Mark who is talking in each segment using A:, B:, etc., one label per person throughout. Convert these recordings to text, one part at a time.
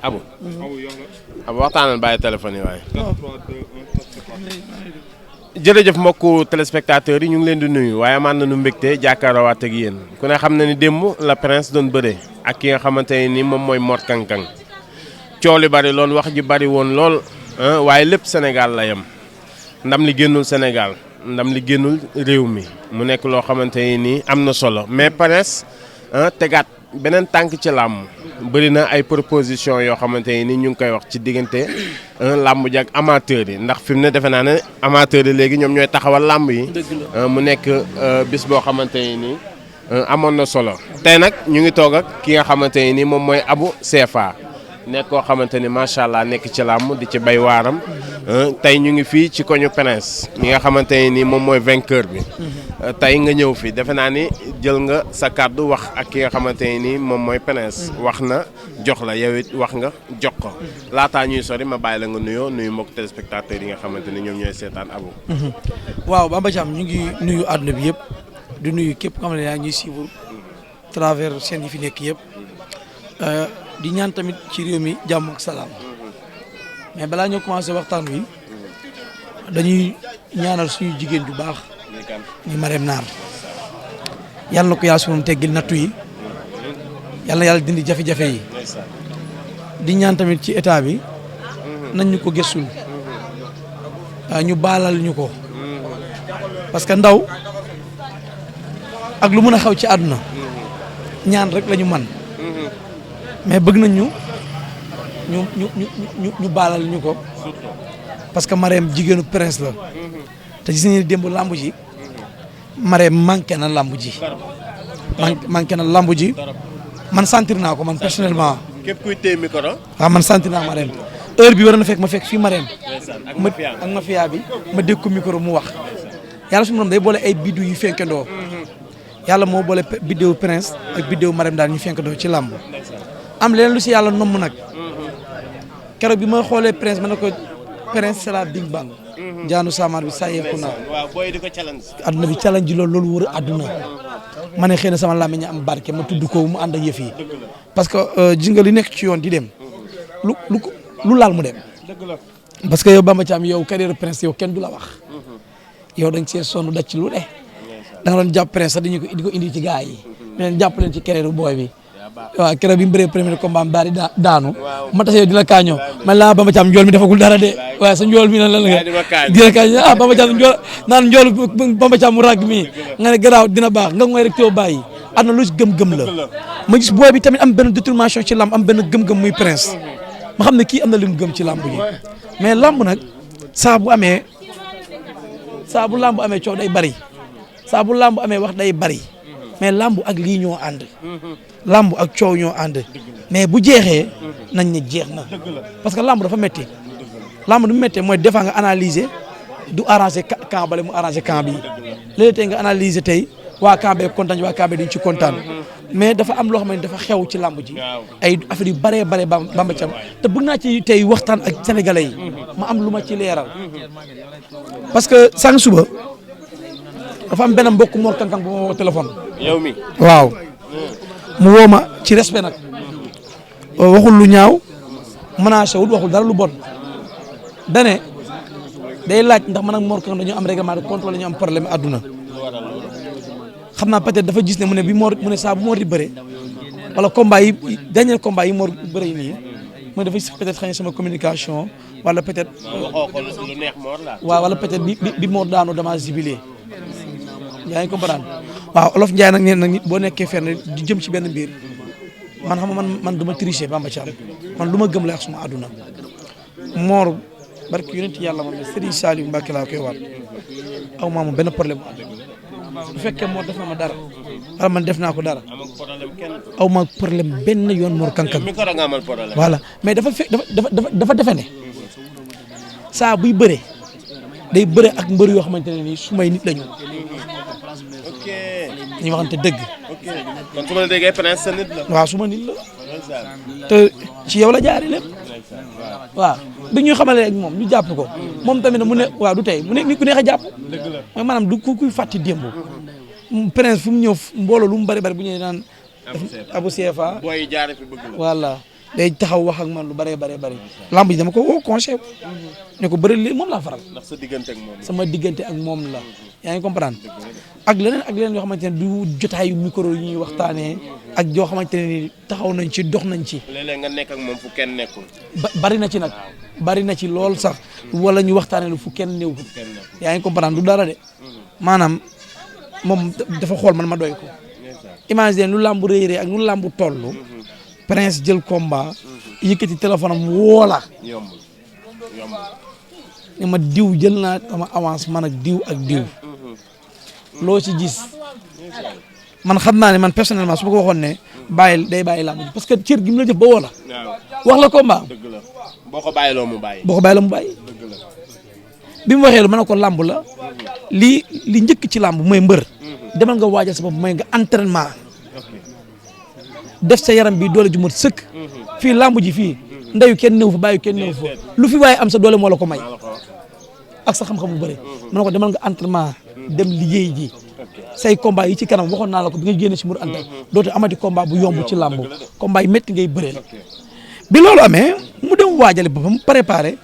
A: Abu. Abu waxtaanal bàyyi téléphone yi waaye. jërëjëf mbokku téléspectateurs yi ñu ngi leen di nuyu waaye man nañu mbégte jàkkaarloowaat ak yéen ku ne xam na ni démb la Prince doon bëre ak ki nga xamante ne ni moom mooy Mor Kang Kang coow li bari lool wax ji bari woon lool waaye lépp Sénégal la yem ndam li génnul Sénégal ndam li génnul réew mi mu nekk loo xamante ne ni am na solo mais Prince tegaat beneen tànk ci làmb bëri na ay proposition yoo xamante ni ñu ngi koy wax ci diggante làmb ji ak amateur yi ndax fi mu ne defe naa ne amateur yi léegi ñoom ñooy taxawal làmb yi mu nekk bis boo xamante ni amoon na solo tey nag ñu ngi toog ak ki nga xamante ni moom mooy Abou CFA nekk koo xamante ni macha allah nekk ci làmb di ci bay waaram tey ñu ngi fii ci koñu Prince mi nga xamante ni moom mooy vainqueur bi tey nga ñëw fi defe naa ni jël nga sa kàddu wax ak ki nga xamante ni moom mooy Prince wax na jox la yow it wax nga jox ko laataa ñuy sori ma bàyyi la nga nuyoo nuyu mbokk téléspectateurs yi nga xamante ni ñoom ñooy seetaan Abou.
B: waaw Bamba Thiam ñu ngi nuyu àdduna bi yëpp di nuyu képp xam ne yaa ngi suivre travers chaîne yi fi nekk yëpp di ñaan tamit ci réew mi jàmm ak salaam mais balaa ñoo commencé waxtaan wi dañuy ñaanal suñu jigéen ju baax ni Marème Naar yàlla na ko yaa sunum teggil nattu yi yàlla na yàlla dindi jafe-jafe yi di ñaan tamit ci état bi nañ ñu ko gëstul ñu baalal ñu ko parce que ndaw ak lu mën a xaw ci àdduna ñaan rek la ñu man mais bëgg nañ ñu baalal ñu ko parce que Marème jigéenu Prince la te gis nañu démb lamb ji Marème manqué na lamb ji manqué na lamb ji man sentir naa ko man personnellement.
A: képp kuy téye micro.
B: waaw man sentir naa Marème heure bi war na fekk ma fekk fii Marème ak mafia bi ma dégg ko micro mu wax yàlla su ma day boole ay biddew yu fenkandoo yàlla moo boole biddew Prince ak biddew Marème daal ñu fenkandoo ci lamb am leneen lu si yàlla nomm nag keroog bi ma xoolee Prince ma ne ko Prince c'est la Big Bang. jaanu saamaar bi saa yeeku naa.
A: waaw booy di ko challenge.
B: adduna bi challenge loolu wër adduna ma ne xëy na sama làmmiñ am barke ma tudd ko mu ànd ak yëf yi parce que gis nga li nekk ci yoon di dem lu laal mu dem. parce que yow Bamba Thiam yow carrière Prince yow kenn du la wax. yow dañ see sonn daj ci lu ne. da nga doon jàpp Prince sax di ko indi ci gars yi. mais jàpp leen ci carrière booy bi. waaw keroog bi mu bëree premier combat am daal di daanu ma tase yow di la kaañoo man laa Bamba Thiam njool mi defagul dara de waaye sa njool mi lan la nga di la kaañoo Bamba Thiam njool naan njool Bamba Thiam mu ràgg mi nga ne garaaw dina baax nga ngoy rek teew bàyyi am na lu gëm-gëm la ma gis booy bi tamit am benn détermination ci lamb am benn gëm-gëm muy Prince ma xam ne kii am na li mu gëm ci lamb ji mais lamb nag saa bu lamb amee coow day bari saa bu lamb amee wax day bari mais lamb ak lii ñoo ànd lamb ak coow ñoo ànd mais bu jeexee nañ ne jeex na parce que lamb dafa métti lamb du méttee mooy des fois nga analyser du arranger camp bale mu arranger camp bi léegi tey nga analyser tey waa camp bee kontaan waa camp bee duñ ci kontaan mais dafa am loo xam ne dafa xew ci lamb ji ay affaire yu bëree bare Bamba Thiam te bëgg naa ci tey waxtaan ak sénégalais yi ma am lu ma ci leeral parce que sànq suba dafa am benn mbokk Mor Kang Kang bu ma woo téléphone.
A: yow mi
B: waaw. mu woo ma ci respect nag waxul lu ñaaw menacé wul waxul dara lu bon dane day laaj ndax man ak Mor Kang dañu am règlement de compte wala ñu am problème àdduna xam naa peut-être dafa gis ne mu ne mu ne saa bu Mor di bëre wala combat yi dernier combat yi Mor bëre yi nii mu ne dafa gis peut-être xëy na sama communication wala peut-être.
A: waxoo ko lu neex Mor la.
B: waaw wala peut-être bi Mor daanoo dama jubilé yaa ngi comprendre waaw olof Ndiaye nag nee na nit boo nekkee fenn di jëm ci benn mbir man xam nga man du ma tricher Bamba Thiam man lu ma gëm la ak suma àdduna Mor barki yonent yàlla moom Serigne Saliou Mbacké laa koy waat aw maa moom benn problème bu fekkee Mor def na ma dara wala man def naa ko dara aw ma problème benn yoon Mor Kang Kang voilà mais dafa defe ne saa buy bëre day bëre ak mbër yoo xamante ne nii sumay nit lañu.
A: ok
B: ñu waxante dëgg.
A: ok kon su ma la déggee Prince sa nit la.
B: waaw suma nit la. te ci yow la jaaree lépp. waaw bi ñuy xamale ak moom ñu jàpp ko. moom tamit mu ne waaw du tey mu ne nit ku neex a jàpp. dëgg la mooy maanaam du kuy fàtti démb. Prince fu mu ñëw mbooloo lu mu bari bari bu ñëwee naan. Abou CFA
A: booy jaaree fi bëgg la.
B: voilà day taxaw wax ak man lu bëree bëri lamb ji dama ko woo conseil ne ko bëri li moom laa faral.
A: ndax sa diggante ak moom
B: sama diggante ak moom la yaa ngi comprendre ak leneen yoo xamante ne du jotaayu micro yi ñuy waxtaanee ak yoo xamante ne ni taxaw nañ ci dox nañ ci.
A: léeg-léeg nga nekk ak moom fu kenn nekkul.
B: bari na ci nag bari na ci lool sax wala ñu waxtaanee lu fu kenn néew yaa ngi comprendre du dara de maanaam moom dafa xool man ma doy ko. imagine lu làmb rëy ak lu làmb toll. Prince jël combat. yëkkati téléphone am woola.
A: yombul
B: ne ma diw jël naa sama avance man ak diw ak diw. loo ci gis. man xam naa ne man personnellement su ma ko waxoon ne. day bàyyi làmb ji parce que cër gi mu la jëf ba woola. wax la combat.
A: dëgg la boo ko bàyyiloo mu bàyyi.
B: dëgg la bi mu waxee lu ma ne ko làmb la. li njëkk ci làmb mooy mbër. demal nga waajal sa bopp mooy nga entraînement. def sa yaram bi doole ju mat sëkk. fii làmb ji fii. ndeyu kenn néew fa bàyyi kenn néew fa lu fi waaye am sa doole moo la ko may. ak sa xam-xam bu bëri. ma ne ko demal nga entraînement dem liggéey ji. say combat yi ci kanam waxoon naa la ko bi nga génne si Mourou Anta dootu amati combat bu yomb ci làmb combat yi métti ngay bëreel. bi loolu amee mu dem waajale boppam préparé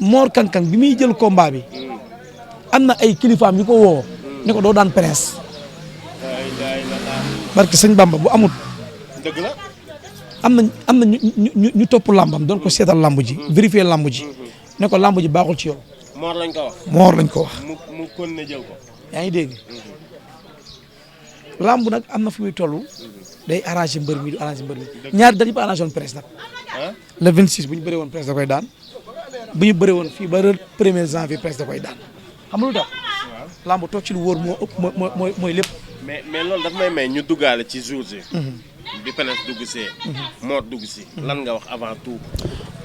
B: Mor Kang Kang bi muy jël combat bi am na ay kilifaam yu ko woo ne ko doo daan Prince. barke sëñ Bamba bu amut.
A: dëgg la.
B: am na ñu topp làmbam doon ko seetal làmb ji vérifier làmb ji ne ko làmb ji baaxul ci yow.
A: Mor lañ ko wax.
B: Mor lañ ko wax.
A: mu kon ne jël ko.
B: yaa ngi dégg. làmb nag am na fu muy toll. day arrangé mbër mi du arrangé mbër mi ñaar dañu ko arrangé woon Prince nag. le 26 bu ñu bëree woon Prince da koy daan bu ñu bëree woon fii ba le 1er janvier Prince da koy daan xam nga lu tax. làmb toog ci lu wóor moo ëpp mooy lépp.
A: mais loolu daf may ñu duggaale ci jour ji. bi Prince dugg see. Mor dugg si. lan nga wax avant tout.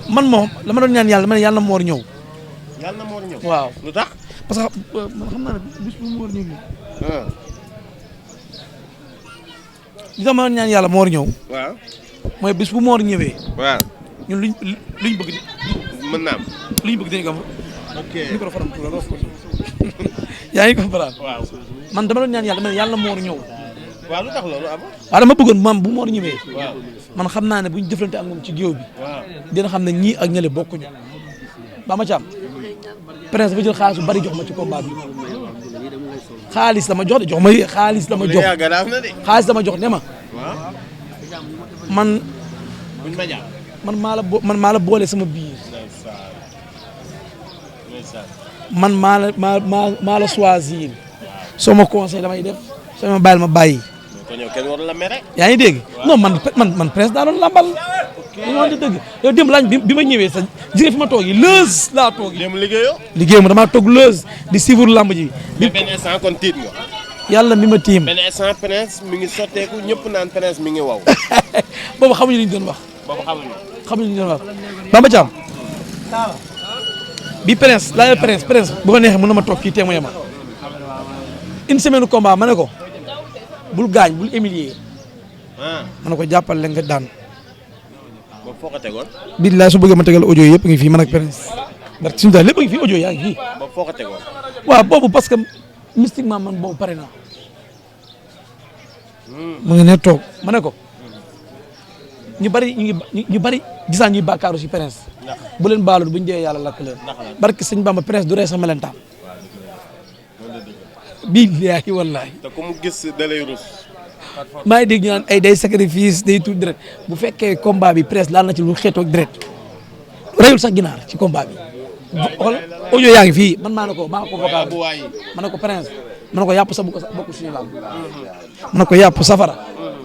B: man moom la ma doon ñaan yàlla ma ne yàlla na Mor ñëw.
A: yàlla na Mor ñëw.
B: waaw
A: lu tax.
B: parce que man xam naa ne bis bu Mor ñëw. li tax ma doon ñaan yàlla Mor ñëw.
A: waaw.
B: mooy bis bu Mor ñëwee.
A: waaw.
B: ñun luñ bëgg.
A: mën naa am.
B: luñ bëgg dañu ko am.
A: ok
B: microphone am tuura ko. yaa ngi ko faral.
A: waaw.
B: man dama doon ñaan yàlla dama ne yàlla na Mor ñëw.
A: waaw lu tax loolu am.
B: waaw dama bëggoon maam bu Mor ñëwee.
A: waaw.
B: man xam naa ne bu ñu jëflante ak moom ci géew bi.
A: waaw.
B: dina xam ne ñii ak ñële bokkuñu. ba ma ci am. Prince dafa jël xaalis bu bari jox ma ci combat bi. xaalis la ma jox de jox ma xaalis la ma jox. xaalis la ma jox ne ma. man.
A: buñ ma jàpp.
B: man maa la boole sama biir. man maa la choisir. soo ma conseil damay def soo ma bàyyil ma bàyyi.
A: kon yow kenn warul la mere.
B: yaa ngi dégg non man Prince daa doon lambal. li nga wax dëgg yow démb laaj bi ma ñëwee sax ji nga fi ma toog yi lëës laa toog yi.
A: démb liggéeyoo.
B: liggéey ma damaa toog lëës di suivre lamb ji.
A: mais benn instant kon tiit nga.
B: yàlla mi ma tiim.
A: benn instant Prince mi ngi sotteeku ñëpp naan Prince mi ngi waw.
B: boobu xamuñu li ñu doon wax.
A: boobu
B: xamuñu li ñu doon wax. Bamba Thiam. bi Prince laajal Prince bu ko neexee mën na ma toog kii témoin ma. une semaine combat ma ne ko. bul gaañ bul humilier. ma ne ko jàppal leen nga daan.
A: boobu foo ko tegoon.
B: billaay su bëggee ma tegal audio yëpp ngi fii man ak Prince. parce que suñu daal lépp ngi fii audio yaa ngi fii.
A: boobu foo ko tegoon.
B: waaw boobu parce que mystiquement man boobu pare naa. mu ngi ne toog ma ne ko. ñu bari gisaan ñuy bàkkaaru si Prince. bu leen baalul bu ñu dee yàlla lakk leen. barke sëñ Bamba Prince du rey sa melentaan. billaahi wallaahi.
A: te ku mu gis da lay rus.
B: maa ngi dégg ñu naan ay day sacrifice day tuut deret bu fekkee combat bi Prince laal na ci lu xeetoo ak deret reyul sax ginaar ci combat bi. xool audio yaa ngi fii man maa ko vocal ma ne ko Prince ma ne ko yàpp sa bokku suñu làmb ma ne ko yàpp safara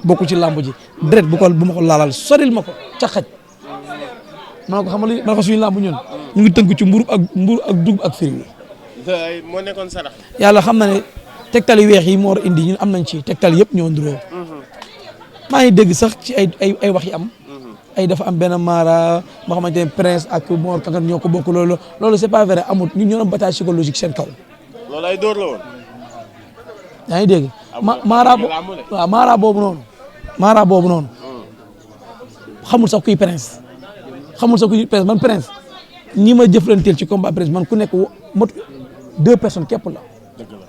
B: bokku ci làmb ji deret bu ma ko laalal soril ma ko ca xaj ma ne ko xam nga ma ne ko suñu làmb ñun ñu ngi tënk ci mburu ak dugub ak firi
A: moo nekkoon sarax.
B: yàlla xam na ne tegtal yu weex yi moo war indi ñun am nañ ci tegtal yëpp ñoo nduroo maa ngi dégg sax ci ay wax yi am ay dafa am benn mara boo xamante ne Prince ak Mor Kang Kang ñoo ko bokk loolu c'est pas vrai amul ñun ñoo am bataille psychologique seen kaw.
A: loolu ay dóor la woon.
B: yaa ngi dégg mara boobu noonu xamul sax kuy Prince man Prince ñi ma jëflanteel ci combat Prince man ku nekk mot 2 personnes képp la.
A: dëgg la.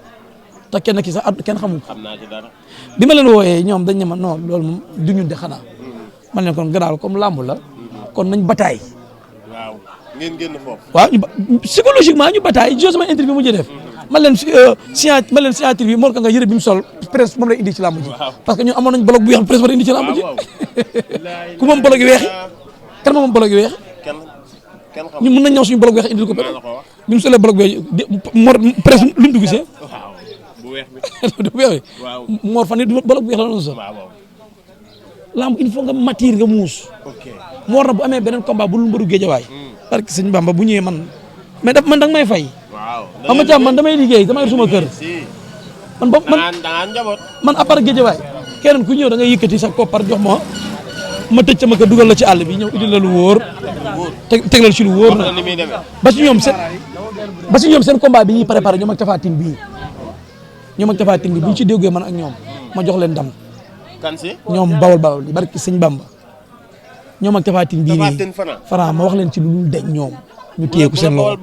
B: te kenn ki sax kenn xamul.
A: xam naa ci dara.
B: bi ma leen wooyee ñoom dañ ne ma non loolu moom du ñun de xanaa. man leen kon garaawul comme làmb la kon nañ bataay.
A: waaw ngeen génn foofu.
B: waaw psychologiquement ñu bataay jo sama interview mu def man leen signature bi Mor Kang Kang yëre bi mu sol presse moom lay indi ci làmb ji parce que ñun amoon nañ bloc bu weex presse war a indi ci làmb ji ku moom bloc yu weex kan moom bloc yu weex ñun mën nañ ñëw suñu bloc weex indil ko bi mu solee bloc bi Mor presse lu mu dugg see
A: bu weex bi
B: bu weex bi Mor fan yi bloc bu weex la doon sol lamb il faut nga matir nga muus Mor na bu amee beneen combat bu lu mbëru géejawaay parce que sëñ Bamba bu ñëwee man mais daf man da nga may fay xam nga jàmm man damay liggéey damay yor suma kër man bopp man à part géejawaay keneen ku ñëw da ngay yëkkati sa koppar jox ma tëj sama kër dugal la ci àll bi ñëw indil la lu wóor teg la ci lu wóor na ba ci ñoom seen combat bi ñuy préparé ñoom ak Tapha Tine bii bu ñu ci déggee man ak ñoom ma jox leen ndam ñoom bawol yi barki sëñ Bamba ñoom ak Tapha Tine bii nii Franc ma wax leen ci lu dul deñ ñoom ñu téye ko seen loxo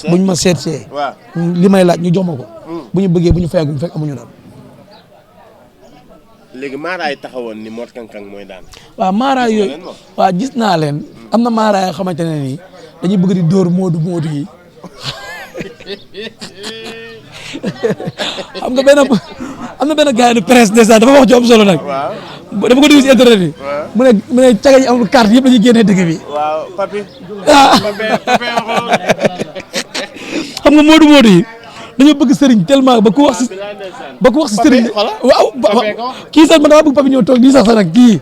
B: bu ñu ma seetsee li may laaj ñu jox ma ko bu ñu bëggee bu ñu fayagum fekk amuñu dam
A: léegi Mara yi taxawoon ni Mor Kang Kang mooy daan.
B: waaw Mara yooyu waaw gis naa leen am na Mara yoo xamante ne nii dañuy bëgg di dóor moodu yi xam nga am na benn gars yi presse déjà dafa wax ju am solo nag. dafa ko déglu si internet bi. mu ne caga yi amul carte yëpp dañuy génnee dëkk bi.
A: waaw papi.
B: xam nga moodu yi. dañoo bëgg sëriñ tellement ba ku wax si sëriñ waaw kii sax man dama bëgg papi ñëw toog di sax nag kii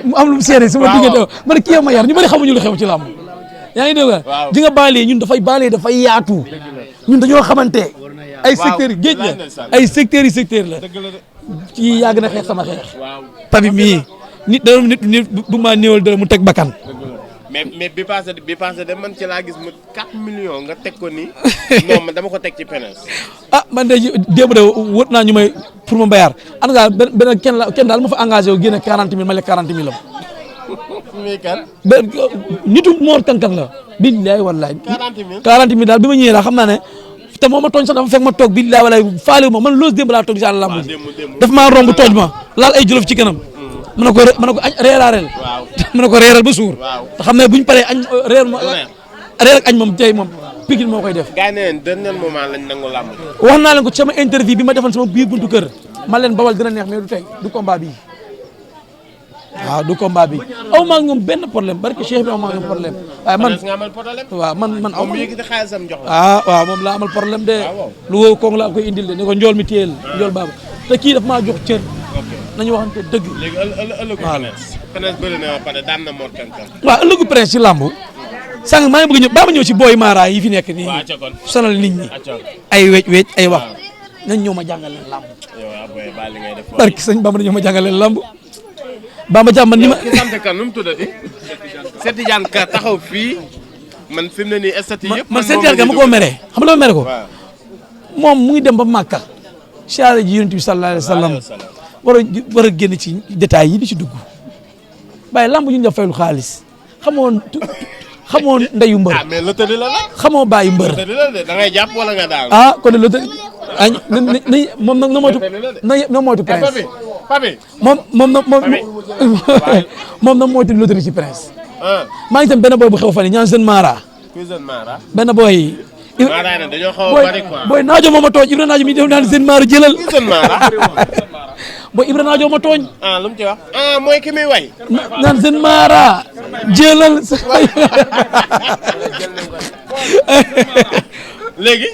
B: mu am lu mu seede sama diggante ma ne kii ma yar ñu bëri xamuñu lu xew ci làmb yaa ngi dégg di nga baalee ñun dafay yaatu ñun dañoo xamante ay secteurs yi géej la ay secteurs la ci yàgg na xeex sama xeex papi mii nit bu ma néewal dara mu teg bakkan
A: mais bi passé de man ci laa gis mu 4 millions nga teg ko nii non man dama ko teg ci penes
B: man de démb de wut naa ñu may pour ma mbayaar en tout cas benn kenn daal ma fa engagé wu génne 40 000 ma lekk 40 000 am
A: mi kan
B: nitu Mor Kang Kang la billahi wallahi
A: 40 000
B: daal bi ma ñëwee daal xam naa ne te moo ma tooñ sax dafa fekk ma toog billahi wallahi faale wu ma man loolu démb laa toog di saan lamb ji daf maa romb tooj ma laal ay jolof ci kanam mën na ko añ reeraareel mën na ko reeral ba suur te xam ne buñ paree añ reer ak añ moom tey moom Pikine moo koy def
A: gars yi ne dernier moment lañ nangu làmb
B: wax naa leen ko ci sama interview bi ma defoon sama biir buntu kër man leen bawal dina neex mais du tey du combat bi waaw du combat bi aw maa ngi ñoom benn problème barke Cheikh bi aw maa ngi ñoom problème waaye man aw waaw moom laa amal problème de lu woo koong laa koy indil de ne ko njool mi téyel njool baaba te kii daf maa jox cër nañu waxante dëgg.
A: léegi ëllëgu Prince bëri na pare daan na Mor Kang Kang.
B: waaw ëllëgu Prince ci làmb sànq maa ngi bëgg ñëw ba ma ñëw ci booy Mara yi fi nekk nii sonal nit ñi ay wecc ay wax nañ ñëw ma jàngal leen làmb. barki sëñ Bamba ñëw ma jàngal leen làmb Bamba jàmm ni ma.
A: sant kan nu mu tuddati Cheikh Tidiane Ka taxaw fii man fi mu ne nii estati yëpp.
B: man Cheikh Tidiane Ka ma koo mere xam nga ma mere ko. moom mu ngi dem ba Màkka siyaare ji Yonent bi sallallahu alayhi wa sallam war a génn ci détails yi di ci dugg bàyyi lamb ñu def faylu xaalis xamoo ndeyu mbër.
A: mais loterie la la.
B: xamoo bàyyi mbër.
A: loterie la de da ngay jàpp wala nga daal.
B: kon de loterie moom nag na moytu Prince.
A: papi
B: moom na moytu loterie ci Prince. maa ngi tam benn boy bu xew fan yii ñaan jeune Mara. benn boy.
A: Mara na dañoo xaw a bari quoi.
B: booy naajo moo ma tooñ Ibra naajo mi def naan seen Mara jëlal. booy Ibra naajo ma tooñ.
A: lu mu ci wax. mooy ki muy way.
B: naan seen Mara jëlal.
A: léegi.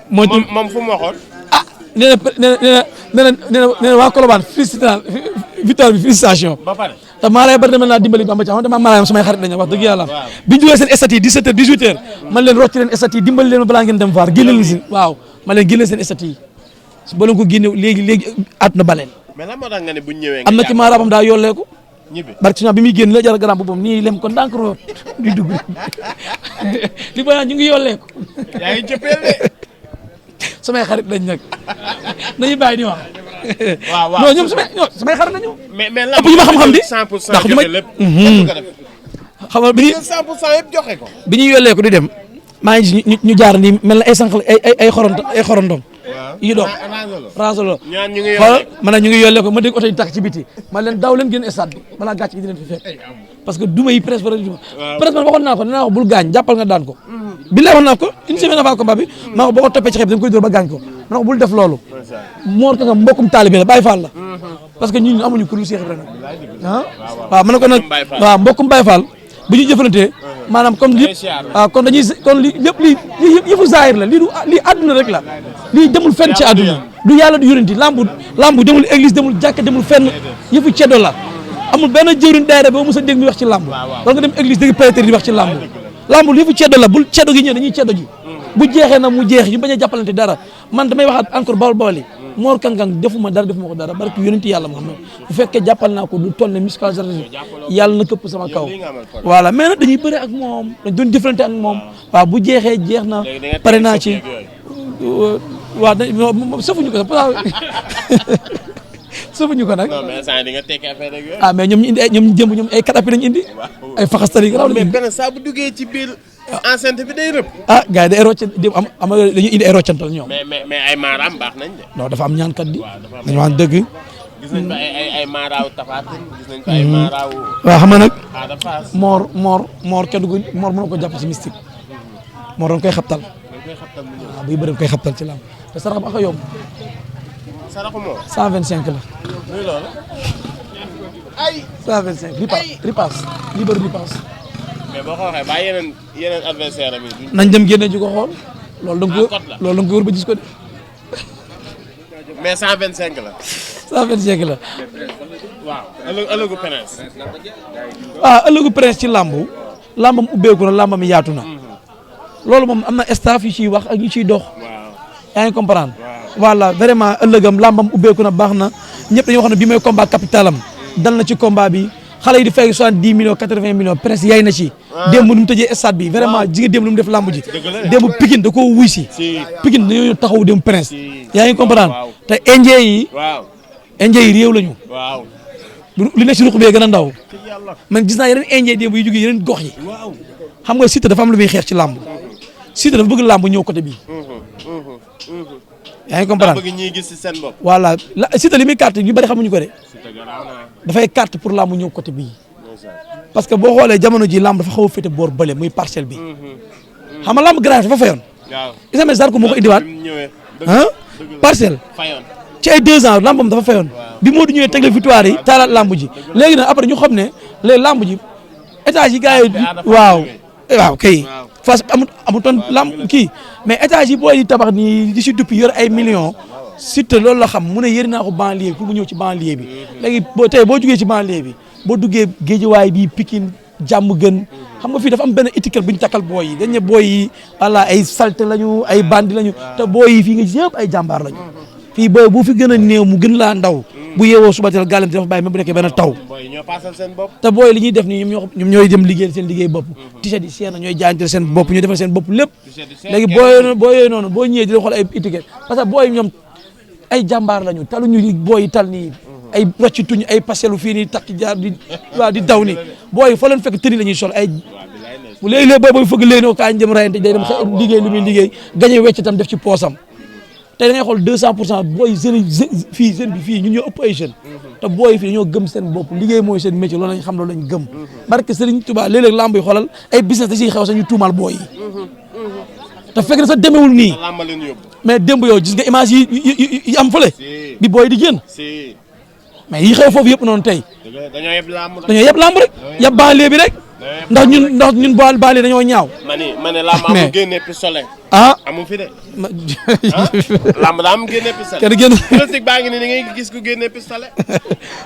A: moom fu mu waxoon.
B: nee na waa Colobane victoire bi félicitation.
A: ba pare.
B: te Mara bari na dimbali Bamba Thiam dama Mara samay xarit lañu wax dëgg yàlla bi ñu jógee seen stade yi 17h 18h man leen rocc leen stade yi dimbali leen balaa ngeen dem vaar génne leen si waaw man leen génne seen stade yi boo leen ko génne léegi àdduna baleen.
A: mais lan moo tax nga ne bu ñu ñëwee.
B: am na ci Mara bam daa yolleeku.
A: ñibbi
B: barke bi muy génn la jar garam bu nii lem ko ndànk root di dugg li ba ñu ngi yolleeku.
A: yaa ngi cëppeel de.
B: samay xarit lañ nag nañu bàyyi di wax.
A: waaw
B: non ñoom samay xarit lañu.
A: mais
B: ëpp ñu ma xam-xam di
A: 100%
B: ndax ñu ma xam nga bi ñuy
A: 100% yëpp joxe ko.
B: bi ñuy yolleeku di dem maa ngi ñu jaar ni mel na ay sànq ay xorondom yi dox ransalo xool man ñu ngi yolleeku ma dégg oto yi tax ci biti ma leen daw leen génn stade bi balaa gàcc gi di leen fi fekk parce que duma yi presque man waxoon naa ko nee naa ko bul gaañ jàppal nga daan ko billahi wax naa ko une semaine avant combat bi maa ko boo ko toppee ci xeeb da nga koy dóor ba gaañ ko ma ne ko bul def loolu Mor Kang Kang mbokkum taalibe la Baye Fall la parce que ñun amuñu ku lu Cheikh Ibrahima ah waaw ma ne ko nag waaw mbokkum Baye Fall bu ñu jëfalantee maanaam comme li waaw kon dañuy kon li lépp lii yëfu zaahir la lii àdduna rek la lii demul fenn ci àdduna du yàlla du yonenti lambu demul église demul jàkka demul fenn yëfu ceddo la amul benn jëwriñ daayira boo mos a dégg muy wax ci lamb wala nga dem église dégg prêtre di wax ci lamb yëfu ceddo la bul ceddo gi ñëw dañuy ceddo ji bu jeexee nag mu jeex ñu bañ a jàppalante dara man damay waxaat encore bawal yi Mor Kang Kang defuma ko dara barki yonenti yàlla Muhammad bu fekkee jàppal naa ko du toll ne muscle yàlla na këpp sama kaw voilà mais nag dañuy bëre ak moom dañ doon jëflante ak moom waaw bu jeexee jeex na pare naa ci waaw safuñu ko safuñu ko nag mais ñoom ñu indi ñoom jëmb ñoom ay katapi lañu indi ay faxastali garaaw lañu indi
A: mais benn saa bu duggee ci biir enceinte bi day rëb.
B: gars yi day rocc dañuy indi ay roccantal ñoom.
A: mais ay maaraam baax nañ de.
B: non dafa am ñaankat di. dañu wax dëgg.
A: gis nañ fa ay maaraaw Tafatin gis nañ fa ay maaraaw.
B: waaw xam nga nag. Mor kenn du ko Mor mënoo ko jàpp ci mystique. Mor da nga koy xabtal. waaw buy bëri da nga koy xabtal ci lamb te saraxam ak a yomb.
A: saraxu moom.
B: 125 la.
A: muy loolu.
B: 125 ripaas li bëri ripaas.
A: mais boo ko waxee ba yeneen adversaire am yi.
B: nañ dem génne ji ko xool. loolu da nga ko wër ba gis ko de.
A: mais 125 la.
B: 125 la.
A: waaw ëllëgu prince.
B: ëllëgu prince ci làmbu. làmbam ubbeeku na làmbam yaatu na. loolu moom am na staff yu ciy wax ak yu ciy dox. yaa ngi comprendre. voilà vraiment ëllëgam làmbam ubbeeku na baax na ñëpp dañoo wax ne bii mooy combat capital am dal na ci combat bi. xale yi di fay 70 millions 80 millions presque yaay na ci. démb nu mu tëjee stade bi vraiment jigéen démb lu mu def lamb ji. démb Pikine da koo wuy si. Pikine dañoo taxaw démb prince. yaa ngi comprendre te indien yi. indien yi réew lañu. li nekk si ruq bee gën a ndaw. man gis naa yeneen indien démb yu jógee yeneen gox yi. xam nga Siteu dafa am lu muy xeex ci lamb. Siteu dafa bëgg lamb ñëw côté bii. yaa ngi comprendre
A: bëgg ñi gis ci seen bopp.
B: voilà Siteu li muy carte ñu bari xamuñu ko de. dafay carte pour lamb ñëw côté bii parce que boo xoolee jamono ji lamb dafa xaw a féete boor bële muy parcelle bi xam nga lamb grand dafa fayoon. waaw Ismaël Zarko moo ko indiwaat parcelle ci ay 2 ans lambam dafa fayoon bi moo di ñëwee tegle victoire yi taalaat lamb ji léegi nag après ñu xam ne les lamb ji étage yi gars yi waaw kay fas amutoon lamb kii mais étage yi booy di tabax nii di si duppi yor ay millions. Siteu loolu la xam mu ne yëri naa ko banlieue bi pour mu ñëw ci banlieue bi léegi boo jugee ci banlieue bi boo duggee Géejawaay bi Pikine jàmm gën xam nga fii dafa am benn étiquette bu ñu takkal booy yi dañ ne booy yi walla ay salte lañu ay bandi lañu te booy yi fii nga gis yëpp ay jàmbaar lañu fii booy bu fi gën a néew mu gën laa ndaw bu yeewoo suba teel gàllam dafa bàyyi même bu nekkee benn taw te booy li ñuy def nii ñoom ñooy dem liggéey seen liggéey bopp t-shirt yi seen ñooy jaayante seen bopp ñooy defal seen bopp lépp léegi booy yooyu noonu boo ñëwee di xool ay étiquette parce que booy ñoom ay jàmbaar lañu taluñu booy tal nii ay rocci tuñ ay paselu fii nii takk jaar di daw nii booy fa leen fekk tëni la ñuy sol ay bu léegi-léegi booy fëgg léegi noo kañ jëm rayante day dem liggéey li muy liggéey gañe wecc tam def ci poosam te da ngay xool 200% booy jeune bi fii ñun ñoo ëpp ay jeune te booy fii dañoo gëm seen bopp liggéey mooy seen métier loolu lañ xam loolu lañ gëm barke Serigne Touba léeg-léeg lamb yi xoolal ay business da ciy xew sax ñu tuumal booy yi te fekk na sax demewul nii mais démb yow gis nga image yi am fële bi booy di génn mais yi xew foofu yëpp noonu tey dañoo yeb lamb rek yeb banlieue bi rek ndax ñun banlieue dañoo ñaaw.
A: ma ne lamb amul génne pistolet. amul fi de. lamb daa am génne pistolet.
B: kenn génn
A: politique baa ngi ni ngay gis ku génne pistolet.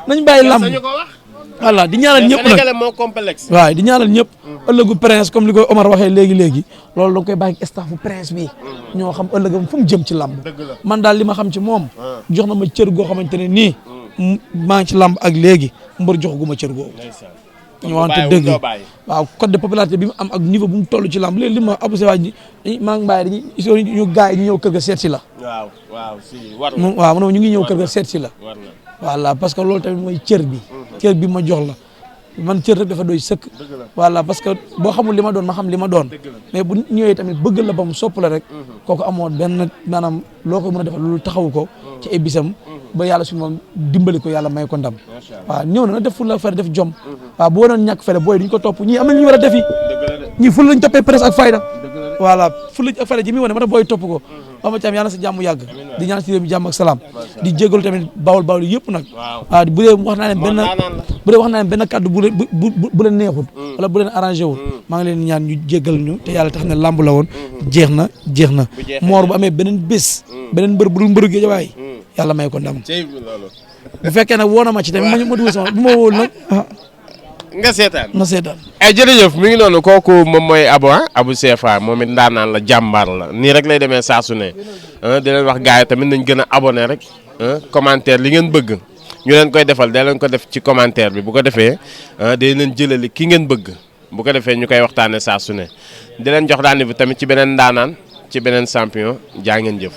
B: nañ bàyyi lamb
A: sañu ko wax.
B: voilà di ñaanal ñëpp nag
A: Sénégalais moo complexe.
B: waaw di ñaanal ñëpp. ëllëgu prince comme li koy Omar waxee léegi loolu da nga koy bàyyi staff bu prince bi. ñoo xam ëllëgam fu mu jëm ci lamb. man daal li ma xam ci moom. jox na ma cër goo xamante ne nii. maa ngi ci lamb ak léegi mbër jox gu ma cër googu. ñu wante dëgg waaw code de popularité bi mu am ak niveau bu mu toll ci lamb léegi li ma abusé waa ji maa ngi bàyyi dañuy ñu gars yi ñu ñëw kër ga seet si la. waaw mu ne ñu ngi ñëw kër ga seet si la. voilà parce que loolu tamit mooy cër bi. cër bi ma jox la man cër rek dafa doy sëkk. voilà parce que boo xamul li ma doon ma xam li ma doon. mais bu ñëwee tamit bëgg la ba mu sopp la rek. kooku amoon benn maanaam loo ko mën a defal loolu taxawu ko. ci ay bisam ba yàlla suñu moom dimbali ko yàlla may ko ndam waaw ñëw na def fulla fayda def jom waaw bu waroon ñàkk fayda booy duñ ko topp ñii am na ñu war a defi ñii fulla lañ toppee presse ak fayda voilà fulla ak fayda ji muy wane ma tax booy topp ko Bamba Thiam yàlla na sa jàmm yàgg di ñaan si réew mi jàmm ak salaam di jégalu tamit bawol yëpp nag waaw bu dee wax naa leen benn kaddu bu leen neexut wala bu leen arrangé wul maa ngi leen ñaan ñu jégal ñu te yàlla tax ne lamb la woon jeex na moor bu amee beneen bés beneen mbër bu dul mbëru Géejawaay yàlla may ko ndam bu fekkee nag woo na ma ci tamit ma dugg sama bu ma wóol nag
A: nga seetaan
B: na seetaan
A: ay jërëjëf mi ngi noonu kooku moom mooy Abou CFA moom it ndaanaan la jàmbaar la nii rek lay demee saa su ne di leen wax gars yi tamit nañ gën a abonné rek commentaire li ngeen bëgg ñu leen koy defal da leen ko def ci commentaire bi bu ko defee day leen jëlali ki ngeen bëgg bu ko defee ñu koy waxtaanee saa su ne di leen jox rendez-vous tamit ci beneen ndaanaan ci beneen champion jaa ngeen jëf